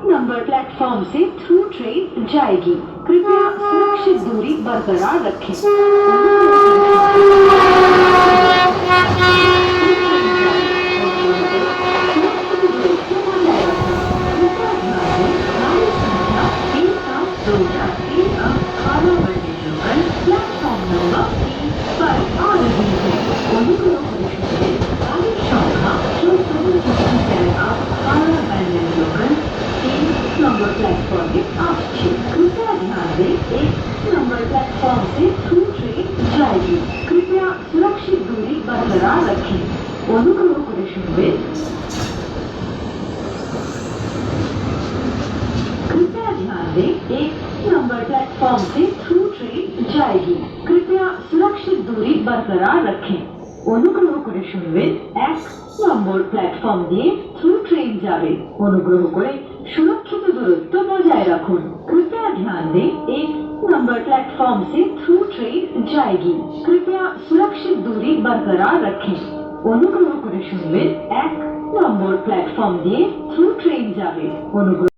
Number platform से through train जाएगी। कृपया सुरक्षित दूरी बरकरार रखें। प्लेटफॉर्म नंबर 3 पर आ रही है। অনুগ্রহ করে শুনবেন গাড়ির সংখ্যা 14 জায়গা ভাড়া ব্যান্ডের লোকাল 3 नंबर प्लेटफॉर्म में আসছে। कृपया ध्यान दें, 1 नंबर प्लेटफॉर्म से थ्रू ट्रेन जाएगी। कृपया सुरक्षित दूरी बरकरार रखें। অনুগ্রহ করে শুনবেন। कृपया ध्यान दें, 1 नंबर प्लेटफॉर्म से थ्रू ट्रेन जाएगी। कृपया सुरक्षित दूरी बरकरार रखें। অনুগ্রহ করে শুনবেন 1 নম্বর প্ল্যাটফর্ম দিয়ে থ্রু ট্রেন যাবে। অনুগ্রহ করে সুরক্ষিত দূরত্ব বজায় রাখুন। कृपया ध्यान दें, 1 नंबर प्लेटफॉर्म से थ्रू ट्रेन जाएगी। कृपया सुरक्षित दूरी बरकरार रखें। অনুগ্রহ করে শুনবেন 1 নম্বর প্ল্যাটফর্ম দিয়ে থ্রু ট্রেন যাবে। অনুগ্রহ